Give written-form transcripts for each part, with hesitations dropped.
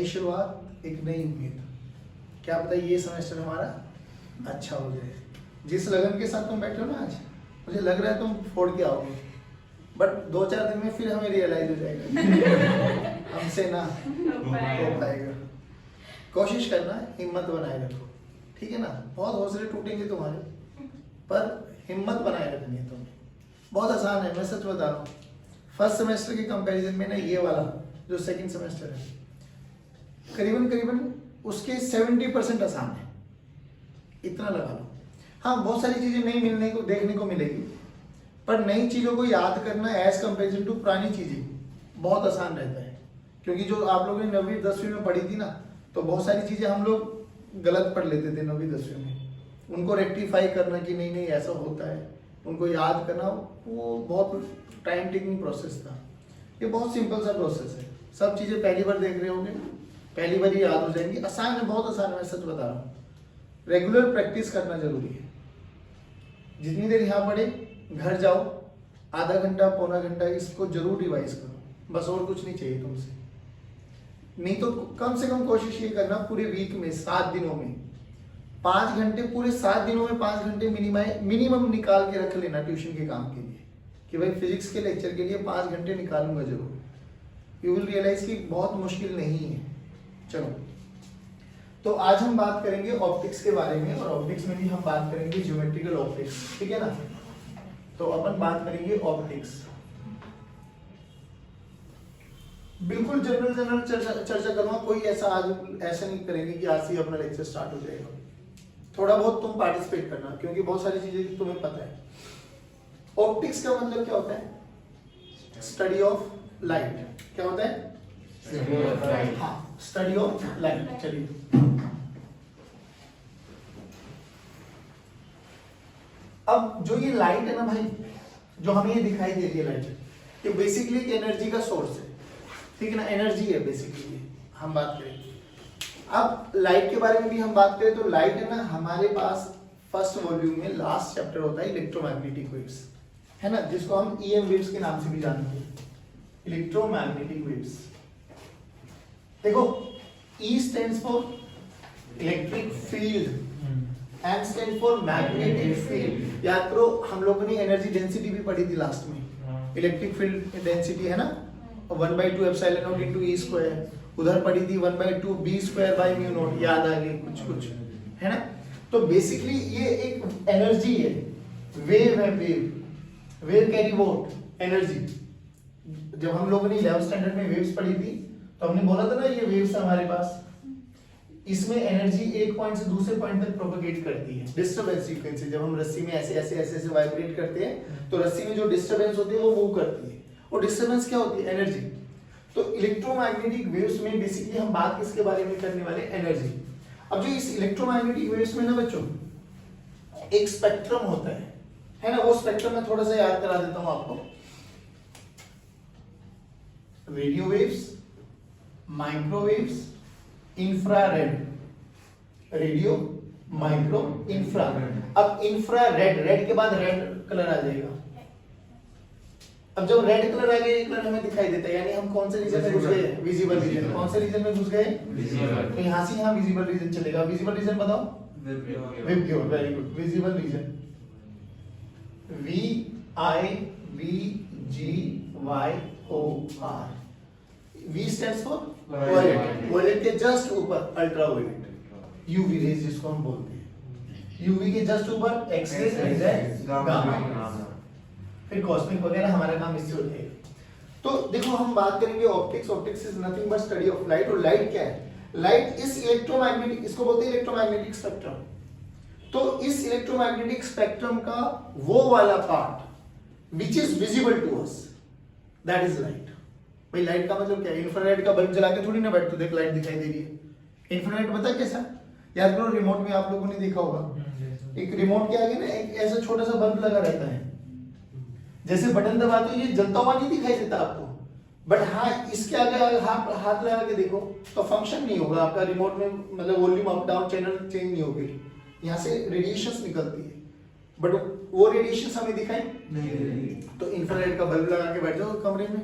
शुरुआत, एक नई उम्मीद। क्या पता ये सेमेस्टर हमारा अच्छा हो जाए। जिस लगन के साथ तुम बैठे हो ना आज, मुझे लग रहा है तुम फोड़ के आओगे, बट 2-4 दिन में फिर हमें रियलाइज हो जाएगा हमसे ना हो पाएगा। कोशिश करना, हिम्मत बनाए रखो, ठीक है ना। बहुत हौसले टूटेंगे तुम्हारे, पर हिम्मत बनाए रखनी है तुम्हें। बहुत आसान है, मैं सच बता रहा हूँ। फर्स्ट सेमेस्टर के कंपैरिजन में ना ये वाला जो सेकंड सेमेस्टर है, करीबन उसके 70% आसान है, इतना लगा लो। हाँ, बहुत सारी चीजें नहीं मिलने को देखने को मिलेगी, पर नई चीजों को याद करना एज कंपेरिजन टू पुरानी चीजें बहुत आसान रहता है। क्योंकि जो आप लोगों ने 9वीं 10वीं में पढ़ी थी ना, तो बहुत सारी चीजें हम लोग गलत पढ़ लेते थे 9वीं 10वीं में। उनको रेक्टिफाई करना कि नहीं ऐसा होता है, उनको याद करना, वो बहुत टाइम टेकिंग प्रोसेस था। ये बहुत सिंपल सा प्रोसेस है। सब चीजें पहली बार देख रहे होंगे, पहली बार ही याद हो जाएंगी। आसान है, बहुत आसान है, मैं सच बता रहा हूँ। रेगुलर प्रैक्टिस करना जरूरी है। जितनी देर यहाँ पढ़े, घर जाओ, आधा घंटा पौना घंटा इसको जरूर रिवाइज करो, बस और कुछ नहीं चाहिए तुमसे। नहीं तो कम से कम कोशिश ये करना, पूरे वीक में 7 दिनों में 5 घंटे, पूरे 7 दिनों में 5 घंटे मिनिमम निकाल के रख लेना ट्यूशन के काम के लिए, कि भाई फिजिक्स के लेक्चर के लिए 5 घंटे निकालूंगा जरूर। यू विल रियलाइज कि बहुत मुश्किल नहीं है। चलो, तो आज हम बात करेंगे ऑप्टिक्स के बारे में, और ऑप्टिक्स में भी हम बात करेंगे ज्योमेट्रिकल ऑप्टिक्स, ठीक है ना। तो अपन बात करेंगे ऑप्टिक्स, बिल्कुल जनरल चर्चा करूंगा। कोई ऐसा नहीं करेंगे कि आज से ही अपना लेक्चर स्टार्ट हो जाएगा। थोड़ा बहुत तुम पार्टिसिपेट करना, क्योंकि बहुत सारी चीजें तुम्हें पता है। ऑप्टिक्स का मतलब क्या होता है? Study of light. क्या होता है? हाँ, स्टडी ऑफ लाइट। चलिए, अब जो ये लाइट है ना भाई, जो हमें ये दिखाई दे रही है लाइट, ये बेसिकली एक एनर्जी का सोर्स है, ठीक है ना। एनर्जी है बेसिकली, हम बात करें। अब लाइट के बारे में भी हम बात करें तो लाइट है ना, हमारे पास फर्स्ट वॉल्यूम में लास्ट चैप्टर होता है इलेक्ट्रोमैग्नेटिक वेव्स, है ना, जिसको हम ईएम वेव्स के नाम से भी जानते हैं, इलेक्ट्रोमैग्नेटिक वेव्स। देखो, E stands for electric field, M stands for magnetic field. याद करो, हम लोगों ने एनर्जी डेंसिटी भी पढ़ी थी लास्ट में। इलेक्ट्रिक फील्ड डेंसिटी है ना 1/2 epsilon not into E square. उधर पढ़ी थी 1/2 B square by mu naught. याद आ गई कुछ है ना। तो बेसिकली ये एक एनर्जी है, वेव है। Wave carry what? एनर्जी। जब हम लोगों ने 11th स्टैंडर्ड में वेव्स पढ़ी थी, तो हमने बोला था ना, ये वेव्स है हमारे पास, इसमें एनर्जी एक पॉइंट से दूसरे पॉइंट तक प्रोपेगेट करती है। डिस्टरबेंस फ्रीक्वेंसी, जब हम रस्सी में ऐसे वाइब्रेट करते हैं, तो रस्सी में जो डिस्टरबेंस होती है वो मूव करती है। और डिस्टरबेंस क्या होती है? एनर्जी। तो इलेक्ट्रोमैग्नेटिक वेव्स में बेसिकली हम बात किसके बारे में करने वाले? एनर्जी। अब जो इस इलेक्ट्रोमैग्नेटिक वेव्स में ना बच्चों, एक स्पेक्ट्रम होता है ना। वो स्पेक्ट्रम में थोड़ा सा याद करा देता हूं आपको। Radio waves, microwaves, infrared. Radio, micro, infrared. अब इंफ्रारेड, रेड के बाद रेड कलर आ जाएगा। अब जब रेड कलर आ गया, ये कलर हमें दिखाई देता है, यानी हम कौन से रीजन में घुस गए? Visible region. कौन से रीजन में घुस गए? तो यहाँ से यहाँ विजिबल रीजन चलेगा। विजिबल रीजन बताओ। VIBGYOR. Very good. Visible region VIBGYOR। V stands for violet. Violet के जस्ट ऊपर अल्ट्रावायलेट, यूवी रेज जिसको हम बोलते हैं। यूवी के जस्ट ऊपर एक्स रेज है, गामा, फिर कॉस्मिक वगैरह। हमारा काम इससे होता है। तो देखो, हम बात करेंगे optics. Optics is nothing but study of light. और लाइट क्या है? लाइट इस इलेक्ट्रोमैग्नेटिक, इसको बोलते हैं इलेक्ट्रोमैग्नेटिक स्पेक्ट्रम। तो इस इलेक्ट्रोमैग्नेटिक स्पेक्ट्रम का वो वाला part which is visible to us, that is light. भाई लाइट का मतलब क्या है? इंफ्रारेड का बल्ब जला के थोड़ी ना बैठ तो देख लाइट दिखाई दे रही है। इंफ्रारेड पता कैसा? याद करो, रिमोट में आप लोगों ने देखा होगा, एक रिमोट के आगे ना एक ऐसा छोटा सा बल्ब लगा रहता है। जैसे बटन दबाते हो, ये जलता हुआ नहीं दिखाई देता आपको, बट हाँ, इसके आगे हाथ लगा के देखो तो फंक्शन नहीं होगा आपका रिमोट में, मतलब volume up down channel change नहीं होगी। यहाँ से रेडिएशंस निकलती है, बट वो रेडिएशंस हमें दिखाई नहीं। तो इंफ्रारेड का बल्ब लगा के बैठ जाओ कमरे में,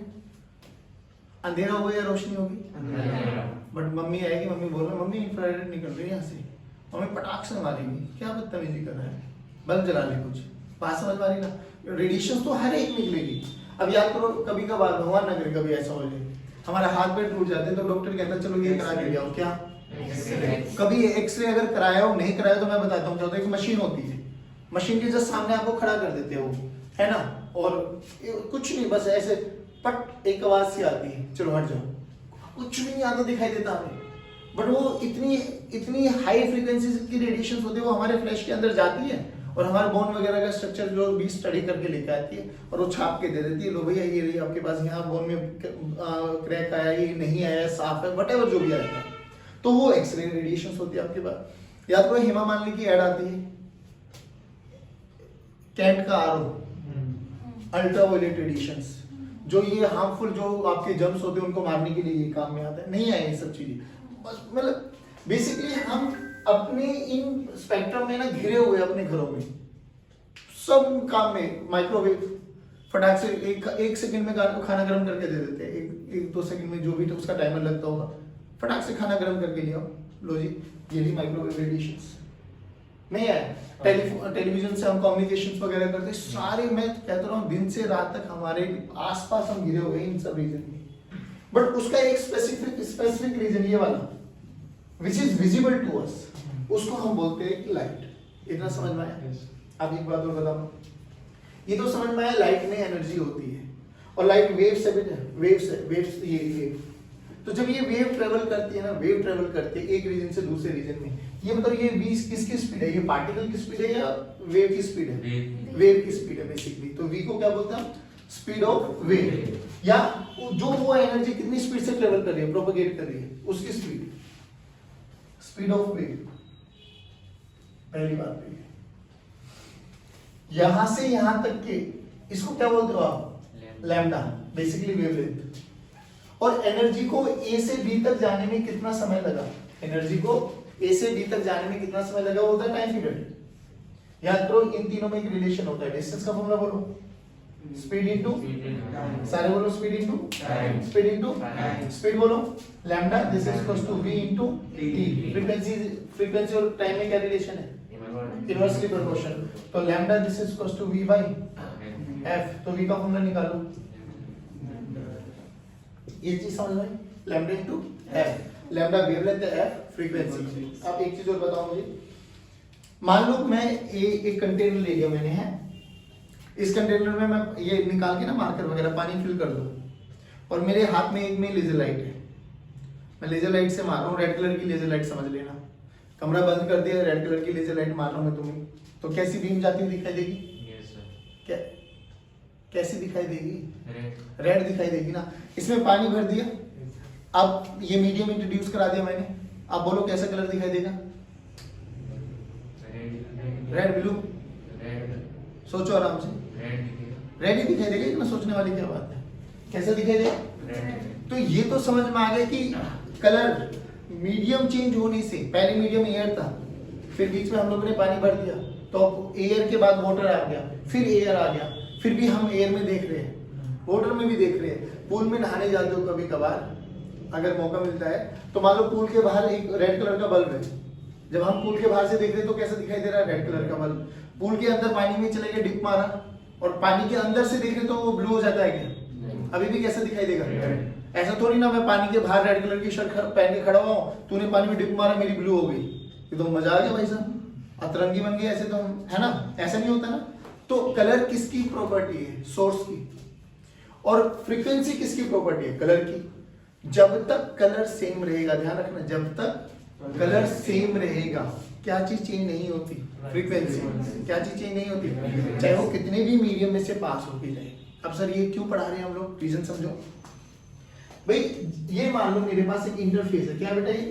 अंधेरा होगा या रोशनी होगी? बट मम्मी आएगी, मम्मी बोल रही मम्मी इंफ्रारेड निकल रही है यहाँ से, मम्मी पटाख से मारेंगी, क्या बदतमीजी कर रहा है, बल्ब जला ले कुछ, बात समझ मारी ना। रेडिएशन तो हर एक निकलेगी। अब याद करो कभी कभार भगवान न करे कभी ऐसा हो जाए हमारा हाथ पैर टूट जाते हैं तो डॉक्टर कहता है चलो ये करा के ले आओ, क्या कभी एक्सरे अगर कराया हो नहीं कराया तो मैं बताता हूँ, एक मशीन होती है, मशीन के जस्ट सामने आपको खड़ा कर देते हो, है ना, और कुछ नहीं बस ऐसे पट एक आवाज सी आती है चलो हट जाओ, कुछ भी नहीं आता दिखाई देता हमें, बट वो इतनी हाई फ्रीक्वेंसी की रेडिएशन होती है वो हमारे फ्लैश के अंदर जाती है और हमारे बोन वगैरह का स्ट्रक्चर जो भी स्टडी करके लेके आती है और वो छाप के दे देती है, लो भैया ये रही आपके पास यहाँ बोन में क्रैक आया, ये नहीं आया, साफ है, वटेवर जो भी आया है, तो वो एक्सरे रेडिएशन होती है आपके पास। याद करो हेमा मालिनी की एड आती है कैंट का आरओ, अल्ट्रावायलेट रेडिएशंस, जो ये हार्मफुल जो आपके जर्म्स होते हैं उनको मारने के लिए ये काम में आता है, नहीं आए ये सब चीजें, बस मतलब बेसिकली हम अपने इन स्पेक्ट्रम में ना घिरे हुए अपने घरों में सब काम में। माइक्रोवेव फटाक से एक सेकंड में खाना गर्म करके दे देते हैं, एक दो सेकंड में जो भी तो उसका टाइमर लगता होगा, फटाक से खाना गर्म करके ले आओ, लो जी ये भी माइक्रोवेव रेडिएशंस नहीं आया। टेलीविजन से हम कम्युनिकेशंस वगैरह करते हैं, सारे मैं कहता रहा हूँ दिन से रात तक हमारे आसपास हम घिरे हुए इन सब रीजन में, बट उसका एक स्पेसिफिक रीजन ये वाला which is visible to us, उसको हम बोलते हैं लाइट। इतना समझ में आया? अब एक बात और बताऊं, ये तो समझ में आया लाइट में एनर्जी होती है और लाइट वेव्स ये तो जब ये वेव ट्रेवल करती है ना, वेव ट्रेवल करती है एक रीजन से दूसरे रीजन में, ये मतलब ये v किसकी स्पीड है, ये पार्टिकल की स्पीड है या वेव की स्पीड है? वेव की स्पीड है बेसिकली। तो v को क्या बोलते हैं? स्पीड ऑफ वेव, या जो वो एनर्जी कितनी स्पीड से ट्रेवल कर रही है, प्रोपेगेट कर रही है, उसकी स्पीड, स्पीड ऑफ वेव। पहली बात है यहां से यहां तक के इसको क्या बोलते हो आप? Lambda, basically wavelength. और एनर्जी को ए से बी तक जाने में कितना समय लगा, एनर्जी को ए से बी तक जाने में कितना समय लगा, वो होता है टाइम पीरियड। याद करो इन तीनों में एक रिलेशन होता है, डिस्टेंस का फॉर्मूला बोलो, स्पीड इनटू, सारे बोलो speed into speed into speed बोलो, lambda this is equals to v into t। Frequency और टाइम में क्या रिलेशन है? Inversely proportional. तो lambda this is equals to v by f, तो v का फॉर्मूला निकालो, ये चीज समझ में, lambda into f, lambda wavelength है, f फ्रीक्वेंसी। अब एक चीज और बताओ मुझे, मान लो मैं एक कंटेनर ले लिया मैंने, है इस कंटेनर में मैं ये निकाल के ना मार्कर वगैरह पानी फिल कर दूं और मेरे हाथ में एक में लेजर लाइट है, मैं लेजर लाइट से मार रहा हूँ, रेड कलर की लेजर लाइट समझ लेना, कमरा बंद कर दिया, रेड कलर की लेजर लाइट मार रहा हूँ मैं तुम्हें, तो कैसी बीम जाती हुई दिखाई देगी? क्या कैसी दिखाई देगी? रेड दिखाई देगी ना। इसमें पानी भर दिया, अब ये मीडियम इंट्रोड्यूस करा दिया मैंने, अब बोलो कैसा कलर दिखाई देगा? रेड, ब्लू, सोचो आराम से, रेड ही दिखाई देगा, इतना सोचने वाली क्या बात है, कैसे दिखाई देगा? तो ये तो समझ में आ गया कि कलर मीडियम चेंज होने से, पहले मीडियम एयर था, फिर बीच में हम लोगों ने पानी भर दिया, तो एयर के बाद वाटर आ गया, फिर एयर आ गया, फिर भी हम एयर में देख रहे हैं, वाटर में भी देख रहे हैं। पूल में नहाने जाते हो कभी कभार अगर मौका मिलता है, तो मान लो पूल के बाहर एक रेड कलर का बल्ब है, जब हम पूल के बाहर से देख रहे हैं तो कैसा दिखाई दे रहा है? रेड कलर का बल्ब। पूल के अंदर पानी में चले गए, डिप मारा और पानी के अंदर से देख रहे तो वो ब्लू हो जाता है क्या? अभी भी कैसा दिखाई देगा? ऐसा थोड़ी ना मैं पानी के बाहर रेड कलर की शर्ट पहन के खड़ा हुआ हूँ, तूने पानी में डिप मारा मेरी ब्लू हो गई, ये तो मजा आ गया भाई साहब, अतरंगी बन गई, ऐसे तो है ना, ऐसा नहीं होता ना। तो कलर किसकी प्रॉपर्टी है? सोर्स की। और फ्रीक्वेंसी किसकी प्रॉपर्टी है? कलर की। जब तक कलर सेम रहेगा, ध्यान रखना, जब तक कलर सेम रहेगा, क्या चीज चेंज नहीं होती? फ्रीक्वेंसी। क्या चीज चेंज नहीं होती? चाहे वो कितने भी मीडियम में से पास होके जाए। अब सर ये क्यों पढ़ा रहे हैं हम लोग, रीजन समझो भाई। ये मान लो मेरे पास एक इंटरफेस है, क्या बेटा ये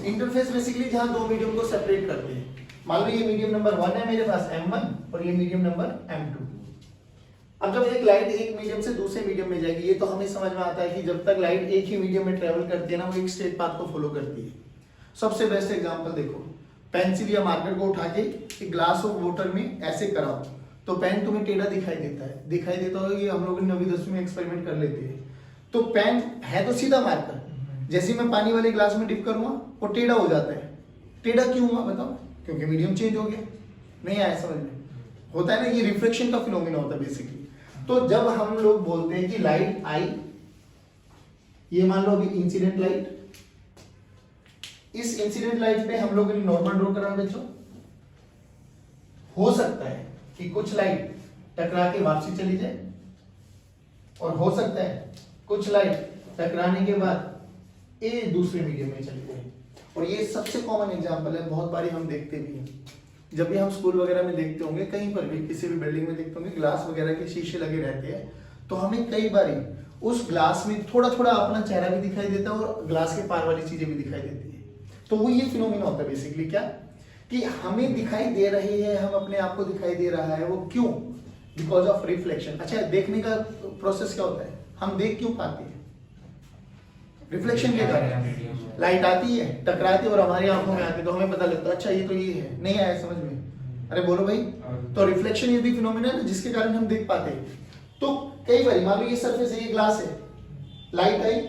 इंटरफेस बेसिकली जहां दो मीडियम को सेपरेट करते हैं। मान लो ये मीडियम नंबर 1 है मेरे पास M1 और ये मीडियम नंबर M2। अब जब एक लाइट एक मीडियम से दूसरे मीडियम में जाएगी, ये तो हमें समझ में आता है कि जब तक लाइट एक ही मीडियम में ट्रेवल करती है ना, वो एक स्ट्रेट पाथ को फॉलो करती है। सबसे बेस्ट एग्जांपल देखो, पेंसिल या मार्कर को उठा के एक ग्लास ऑफ वाटर में ऐसे कराओ तो पेन तुम्हें टेढ़ा दिखाई देता हो। ये हम लोग 9वीं 10वीं में एक्सपेरिमेंट कर लेते हैं। तो पेन है तो सीधा मार्कर, जैसे ही मैं पानी वाले ग्लास में डिप करूंगा वो टेढ़ा हो जाता है। टेढ़ा क्यों हुआ बताओ? क्योंकि मीडियम चेंज हो गया। नहीं आया समझ में? होता है ना, ये रिफ्लेक्शन का फिनोमिना होता है बेसिकली। तो जब हम लोग बोलते हैं कि लाइट आई, ये मान लो अभी इंसिडेंट लाइट, इस इंसिडेंट लाइट पे हम लोग ने नॉर्मल ड्रॉ करा बच्चों। हो सकता है कि कुछ लाइट टकरा के वापसी चली जाए, और हो सकता है कुछ लाइट टकराने के बाद ए दूसरे मीडियम में चली जाए। और ये सबसे कॉमन एग्जांपल है, बहुत बारी हम देखते भी हैं। जब भी हम स्कूल वगैरह में देखते होंगे, कहीं पर भी किसी भी बिल्डिंग में देखते होंगे, ग्लास वगैरह के शीशे लगे रहते हैं, तो हमें कई बारी उस ग्लास में थोड़ा थोड़ा अपना चेहरा भी दिखाई देता है और ग्लास के पार वाली चीजें भी दिखाई देती है। तो वो ये फिनोमिना होता है बेसिकली क्या, कि हमें दिखाई दे रही है, हम अपने आप को दिखाई दे रहा है, वो क्यों? Because of reflection. अच्छा, देखने का प्रोसेस क्या होता है? हम देख क्यों पाते हैं? रिफ्लेक्शन के कारण। लाइट आती है, टकराती है और हमारी आंखों में आती है, तो हमें पता लगता है अच्छा ये तो ये है। नहीं आया समझ में? अरे बोलो भाई। तो रिफ्लेक्शन ये भी फिनोमिना है जिसके कारण हम देख पाते हैं। तो कई बार मान लो ये सरफेस है, ये ग्लास है, लाइट आई,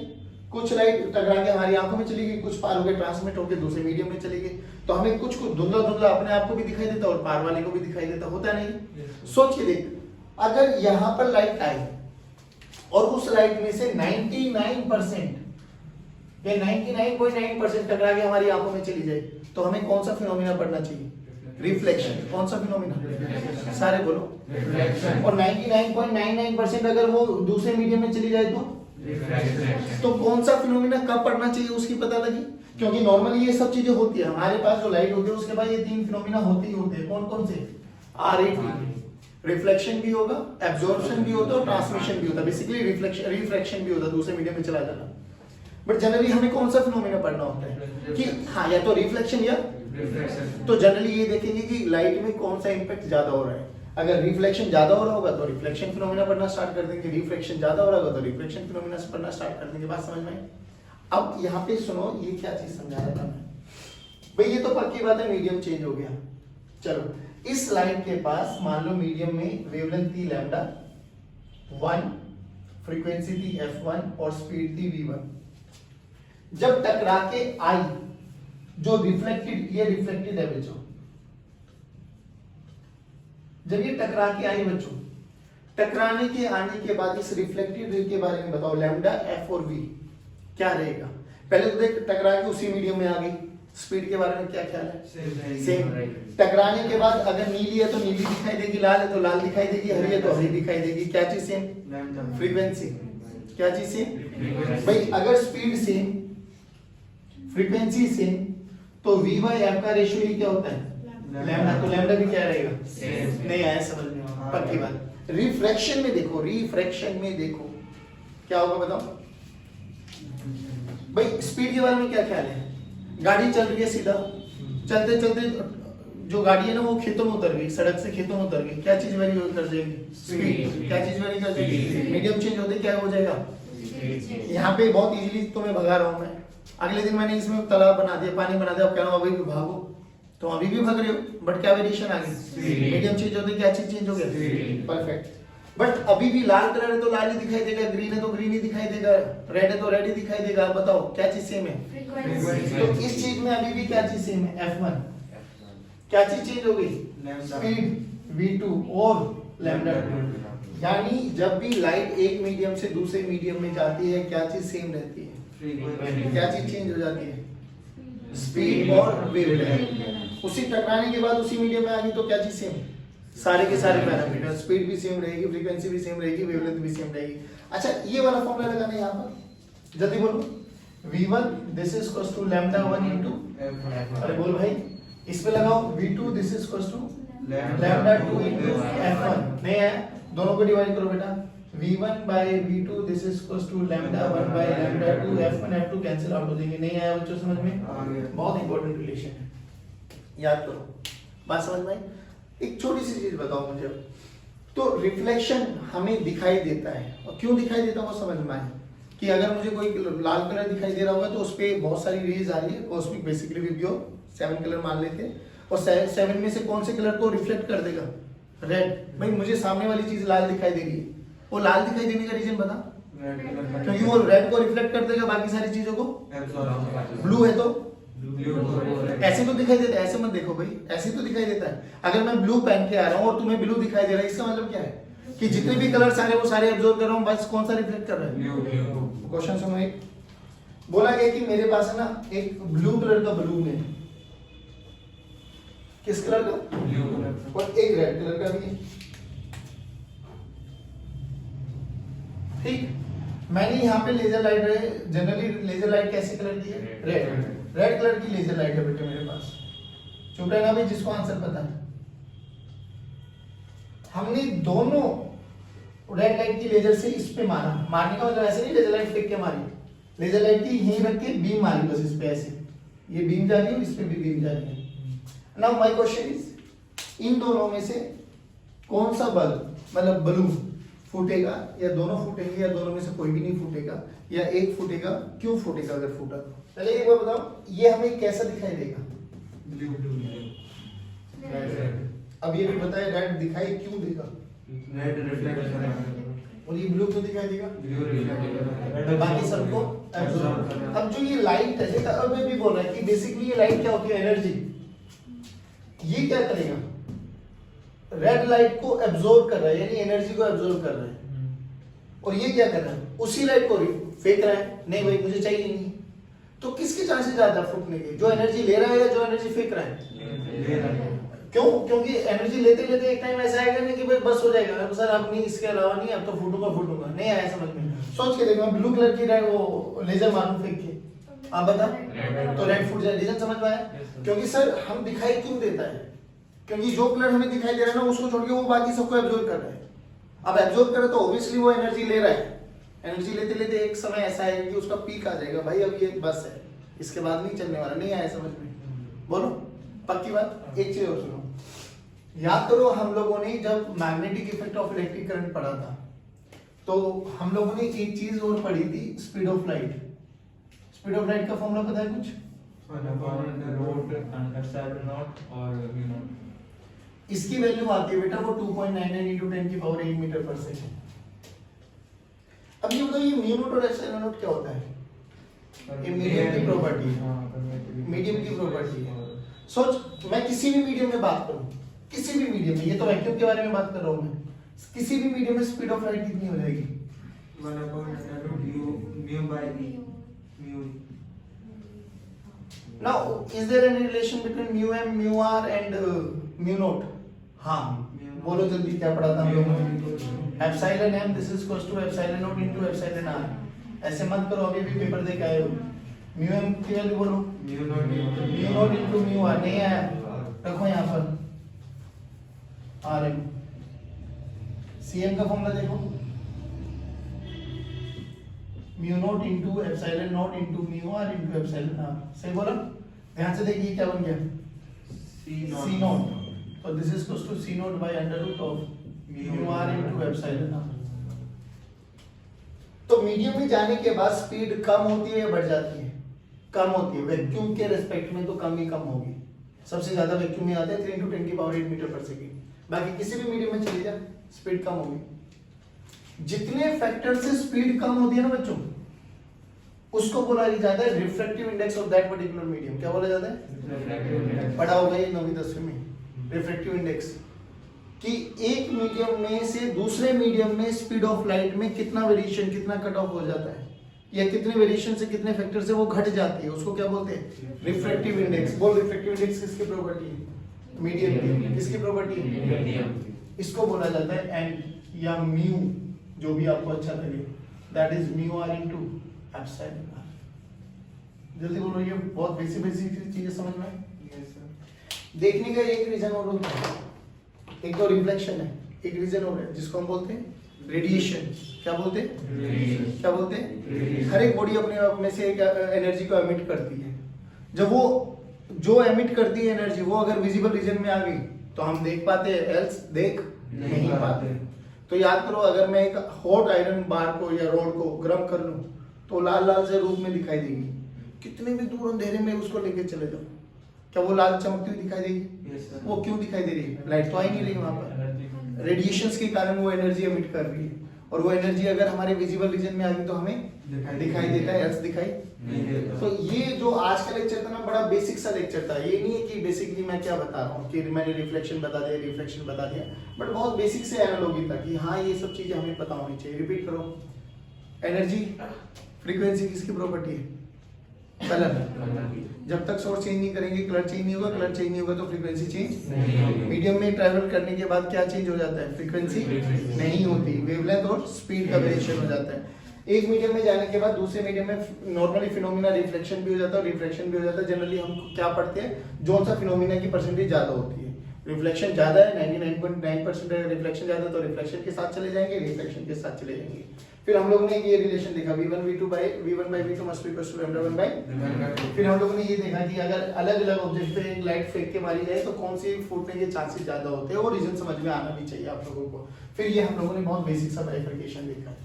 कुछ लाइट टकरा के हमारी आंखों में चली गई, कुछ पार होकर ट्रांसमिट होकर दूसरे मीडियम में चली गई, तो हमें कुछ धुंधला धुंधला अपने आप को भी दिखाई देता और पार वाले को भी दिखाई देता। होता नहीं? सोच के देख, अगर यहां पर लाइट आई और उस लाइट में से 99% या 99.9% टकरा के हमारी आंखों में चली जाए, तो हमें कौन सा फिनोमिना पढ़ना चाहिए? रिफ्लेक्शन। कौन सा फिनोमिना? सारे बोलो। रिफ्लेक्शन। और 99.99% अगर वो दूसरे मीडियम में चली जाए तो कौन सा फिनोमिना कब पढ़ना चाहिए उसकी पता लगी? क्योंकि नॉर्मली ये सब चीजें होती है हमारे पास, जो लाइट होती है उसके बाद ये तीन फिनोमिना होते ही होते हैं। कौन कौन से? RAT, रिफ्लेक्शन भी होगा, एब्जॉर्प्शन भी होता है और ट्रांसमिशन भी होता है। बेसिकली रिफ्लेक्शन भी होता है, दूसरे मीडियम में चला जाना। बट जनरली हमें कौन सा फिनोमिना पढ़ना होता है कि हाँ या तो रिफ्लेक्शन या रिफ्लेक्शन। तो जनरली ये देखेंगे कि लाइट में कौन सा इंपैक्ट ज्यादा हो रहा है। अगर रिफ्लेक्शन ज्यादा हो रहा होगा तो रिफ्लेक्शन फिनोमिना पढ़ना स्टार्ट कर देंगे, रिफ्लेक्शन ज्यादा हो रहा होगा तो रिफ्लेक्शन फिनोमिना पढ़ना स्टार्ट कर देंगे। बात समझ में? अब यहाँ पे सुनो, ये क्या चीज समझा रहा था मैं भाई? ये तो पक्की बात है, मीडियम चेंज हो गया। चलो, इस लाइट के पास मान लो मीडियम में वेवलेंथ थी लैम्डा 1, फ्रीक्वेंसी थी f1 और स्पीड थी v1। जब टकरा के आई, जो रिफ्लेक्टेड, ये रिफ्लेक्टेड है बच्चों, जब ये टकरा के आई बच्चों, टकराने के आने के बाद इस रिफ्लेक्टेड रे के बारे में बताओ, लैम्डा f और v क्या रहेगा? पहले तो देख, टकरा के उसी मीडियम में आ गई, स्पीड के बारे में क्या ख्याल है? सेम। टकराने के बाद अगर नीली है तो नीली दिखाई देगी, लाल है तो लाल दिखाई देगी, हरी है तो हरी दिखाई देगी। क्या चीज सेम? फ्रीक्वेंसी। क्या चीज सेम भाई? अगर स्पीड सेम, फ्रीक्वेंसी सेम, तो v बाय f का रेशियो ही क्या होता है? लैम्डा। तो लैम्डा भी क्या रहेगा? सेम। नहीं आया समझ में? पक्की बात। रिफ्रैक्शन में देखो, रिफ्रैक्शन में देखो क्या होगा बताओ भाई? स्पीड के बारे में क्या ख्याल है? गाड़ी चल रही है, सीधा चलते चलते जो गाड़ी है ना वो खेतों में उतर गई, सड़क से खेतों में उतर गई, क्या चीज वेरी कर जाएगी? स्पीड। क्या चीज वेरी कर जाएगी? मीडियम चेंज होते क्या हो जाएगा? यहाँ पे बहुत इजीली तुम्हें भगा रहा हूँ मैं। अगले दिन मैंने इसमें तालाब बना दिया, पानी बना दिया, अब कह रहा हूँ अभी भी भागो, तो अभी भी भाग रहे हो, बट क्या वेरिएशन आ गई? मीडियम चेंज होते क्या चीज चेंज हो गया? परफेक्ट। बट अभी भी लाल कलर है तो लाल ही दिखाई देगा, ग्रीन है तो ग्रीन ही दिखाई देगा, रेड है तो रेड ही दिखाई देगा। आप बताओ क्या चीज सेम है? तो इस चीज में अभी भी क्या चीज सेम है? f1। क्या चीज चेंज हो गई? स्पीड v2 और लैम्डा 2। यानी जब भी लाइट एक मीडियम से दूसरे मीडियम में जाती है, क्या चीज सेम रहती है? क्या चीज चेंज हो जाती है? स्पीड और वेवलेंथ। उसी टकराने के बाद उसी मीडियम में आ गई तो क्या चीज सेम? सारे के सारे पैरामीटर, स्पीड भी सेम रहेगी, फ्रीक्वेंसी भी सेम रहेगी, वेवलेंथ भी सेम रहेगी। अच्छा, ये वाला फॉर्मूला लगाना है यहाँ पर, जल्दी बोलो। v1 this is equals to lambda 1 into, अरे बोल भाई, इस पे लगाओ v2 this is equals to lambda 2 into f1। नहीं है, दोनों को डिवाइड करो बेटा। v1 by v2 this is equals to lambda 1 by lambda 2, f1 f2 cancel out हो जाएंगे। नहीं आया बच्चों समझ में? बहुत इंपॉर्टेंट रिलेशन है, याद करो। बात समझ में आई? एक छोटी सी चीज बताओ मुझे, तो रिफ्लेक्शन हमें दिखाई देता है, और क्यों दिखाई देता है वो समझ में आए कि अगर मुझे कोई लाल कलर दिखाई दे रहा होगा तो उस पर बहुत सारी रेज आ रही है, कॉस्मिक बेसिकली भी प्योर 7 कलर मान लेते हैं, और 7 में से कौन से कलर को रिफ्लेक्ट कर देगा? रेड। भाई मुझे सामने वाली चीज लाल दिखाई दे रही है, वो लाल दिखाई देने का रीजन बता। क्योंकि वो रेड को रिफ्लेक्ट कर देगा बाकी सारी चीजों को। ब्लू है तो ऐसे तो दिखाई देता है, ऐसे मत देखो भाई, ऐसे तो दिखाई देता है। अगर मैं ब्लू पहन के आ रहा हूँ और तुम्हें ब्लू दिखाई दे रहा है, इसका मतलब क्या है कि जितने भी कलर्स आ रहे हैं वो सारे एब्जॉर्ब कर रहा हूँ, बस कौन सा रिफ्लेक्ट कर रहा है। क्वेश्चन सुनो, एक बोला गया कि मेरे पास है ना एक ब्लू कलर का बलून है, किस कलर का, और एक रेड कलर का भी है, ठीक। मैंने यहाँ पे लेजर लाइट है, जनरली लेजर लाइट कैसे कलर की है, रेड कलर की लेजर लाइट है बेटे मेरे पास। चुप रहना भाई जिसको आंसर पता है। हमने दोनों रेड लाइट की लेजर से इस पे मारा, मारने का मतलब ऐसे नहीं लेजर लाइट फेंक के मारी, लेजर लाइट की यहीं रख के बीम मारी बस इस पे ऐसे, ये बीम जा रही है, इस पे भी बीम जा रही है। नाउ माय क्वेश्चन इज, इन दोनों में से कौन सा बल्ब मतलब बलून फूटेगा, या दोनों फूटेंगे, या दोनों में से कोई भी नहीं फूटेगा, या एक फूटेगा, क्यों फूटेगा अगर फूटा तो? पहले एक बार बताओ, ये हमें कैसा दिखाई देगा, अब ये भी बताए रेड दिखाई क्यों देगा, और ये ब्लू क्यों दिखाई देगा, बाकी सबको एब्जॉर्ब। अब जो ये लाइट है, देखा अब मैं भी बोल रहा है कि बेसिकली ये लाइट क्या होती है, एनर्जी। ये क्या करेगा, रेड लाइट को एब्जॉर्ब कर रहा है, यानी एनर्जी को एब्जॉर्ब कर रहा है, और ये क्या कर रहा है, उसी लाइट को फेंक रहा है, नहीं भाई मुझे चाहिए नहीं। तो किसके चांसेस ज्यादा फूटने के, जो एनर्जी ले रहा है या जो एनर्जी फेंक रहा है? क्यों? क्योंकि एनर्जी लेते लेते एक टाइम ऐसा आएगा ना कि भाई बस हो जाएगा, अब सर अब नहीं, इसके अलावा नहीं, अब तो फूटूंगा, नहीं आया समझ में। सोच के देखो, मैं ब्लू कलर की वो लेजर मारूं फेंक के, आप बताओ तो रेड फूट जाए, रीजन समझ में आया? क्योंकि सर हम दिखाई क्यों देता है, क्योंकि जो कलर हमें दिखाई दे रहा है ना उसको छोड़ के वो बाकी सबको एब्जॉर्ब कर रहा है। अब एब्जॉर्ब करे तो ऑब्वियसली वो एनर्जी ले रहा है, एनर्जी लेते लेते एक समय ऐसा है कि उसका पीक आ जाएगा, भाई अब ये बस है, इसके बाद नहीं चलने वाला, नहीं आया समझ में, बोलो पक्की बात। एक चीज और सुनो, याद करो हम लोगों ने जब magnetic effect of electric current पढ़ा था, तो हम लोगों ने एक चीज और पढ़ी थी, speed of light. Speed of light का फॉर्मूला पता है कुछ? इसकी वैल्यू आती है बेटा वो 2.99 into 10 की पावर 8 मीटर पर सेकंड। अब ये बताओ, ये म्यू नॉट और एप्सिलॉन नॉट क्या होता है? ये मीडियम की प्रॉपर्टी है, मीडियम की प्रॉपर्टी है। सोच, मैं किसी भी मीडियम में बात करूं, किसी भी मीडियम में, ये तो वैक्यूम के बारे में बात कर रहा हूं मैं, किसी भी मीडियम में स्पीड ऑफ लाइट कितनी हो जाएगी? 1/μ/μ। Now, is there any relation between mu m, mu r and mu naught? हाँ, बोलो जल्दी क्या पढ़ा था हम लोगों ने? Epsilon m this is equals to epsilon naught into epsilon r। ऐसे मत करो, अभी भी पेपर दे के आए हो। mu m की वैल्यू बोलो, mu naught into mu r, नहीं आया, रखो यहाँ पर r m। cm का फॉर्मूला देखो, mu naught into epsilon naught into mu r into epsilon r। सही बोला? ध्यान से देखिए क्या बन गया, c naught, तो this is equals to c naught by under root of mu r into epsilon r। तो मीडियम में जाने के बाद स्पीड कम होती है या बढ़ जाती है? कम होती है। वैक्यूम के रेस्पेक्ट में तो कम ही कम होगी, सबसे ज्यादा वैक्यूम में आते हैं 3 into 10 की पावर 8 मीटर पर सेकंड। बाकी किसी भी मीडियम में चली जा, स्पीड कम होगी। जितने फैक्टर से स्पीड कम होती है ना बच्चों, उसको बोला जाता है refractive index of that particular medium. क्या बोला जाता है? पढ़ा होगा ये 9वीं 10वीं में, रिफ्रैक्टिव इंडेक्स, कि एक मीडियम में से दूसरे मीडियम में स्पीड ऑफ लाइट में कितना वेरिएशन, कितना कट ऑफ हो जाता है, या कितने वेरिएशन से कितने फैक्टर से वो घट जाती है, उसको क्या बोलते हैं? Refractive index. बोल, रिफ्रैक्टिव इंडेक्स किसकी प्रॉपर्टी है? मीडियम की। किसकी प्रॉपर्टी है? मीडियम। इसको बोला जाता है एन या म्यू, जो भी आपको अच्छा लगे, that is mu r into epsilon r. जल्दी बोलो, ये बहुत बेसिक बेसिक चीजें समझ में देखने का एक रीजन और होता है, एक तो रिफ्लेक्शन है, एक रीजन और है जिसको हम बोलते हैं रेडिएशन। क्या बोलते हैं? क्या बोलते हैं? हर एक बॉडी अपने आप में से एक एनर्जी को एमिट करती है। जब वो जो एमिट करती है एनर्जी, वो अगर विजिबल रीजन में आ गई तो हम देख पाते हैं, एल्स देख नहीं पाते। तो याद करो, अगर मैं एक हॉट आयरन बार को या रॉड को गर्म कर लूं तो लाल लाल से रूप में दिखाई देगी। कितने भी दूर अंधेरे में उसको लेके चले जाओ, क्या वो लाल चमकती हुई दिखाई देगी? वो क्यों दिखाई दे रही है? लाइट तो आ ही नहीं रही वहां पर, रेडिएशंस के कारण वो एनर्जी एमिट कर रही है। और वो एनर्जी अगर हमारे विजिबल रीजन में आ गई तो हमें दिखाई देता है, एल्स दिखाई नहीं देता। तो ये जो आज का लेक्चर था ना, बड़ा बेसिक सा लेक्चर था। ये नहीं है कि बेसिकली मैं क्या बता रहा हूँ कि मैंने रिफ्लेक्शन बता दिया, रिफ्लेक्शन बता दिया, बट बहुत बेसिक से एनालॉजी था कि हाँ ये सब चीजें हमें पता होनी चाहिए। रिपीट करो, एनर्जी फ्रीक्वेंसी किसकी प्रॉपर्टी है? कलर। जब तक सोर्स चेंज नहीं करेंगे कलर चेंज नहीं होगा, कलर चेंज नहीं होगा तो फ्रीक्वेंसी चेंज नहीं होगी। मीडियम में ट्रैवल करने के बाद क्या चेंज हो जाता है? फ्रीक्वेंसी नहीं होती, वेवलेंथ और स्पीड का वेरिएशन हो जाता है। एक मीडियम में जाने के बाद दूसरे मीडियम में नॉर्मली फिनोमिना रिफ्लेक्शन भी हो जाता है और रिफ्लेक्शन भी हो जाता है। जनरली हम क्या पढ़ते हैं, जो सा फिनोमिना की परसेंटेज ज्यादा होती है, रिफ्लेक्शन ज्यादा है 99.9% है, रिफ्लेक्शन ज्यादा तो रिफ्लेक्शन के साथ चले जाएंगे, रिफ्लेक्शन के साथ चले जाएंगे। फिर हम लोगों ने ये रिलेशन देखा v1 v2 by v1 by v2 must be equal to lambda 1 by। फिर हम लोगों ने ये देखा कि अगर अलग अलग ऑब्जेक्ट पे एक लाइट फेंक के मारी जाए तो कौन सी फूटने के चांसेस ज्यादा होते हैं, वो रीजन समझ में आना भी चाहिए आप लोगों को। फिर ये हम लोगों ने बहुत बेसिक सा बाइफरकेशन देखा,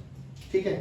ठीक है।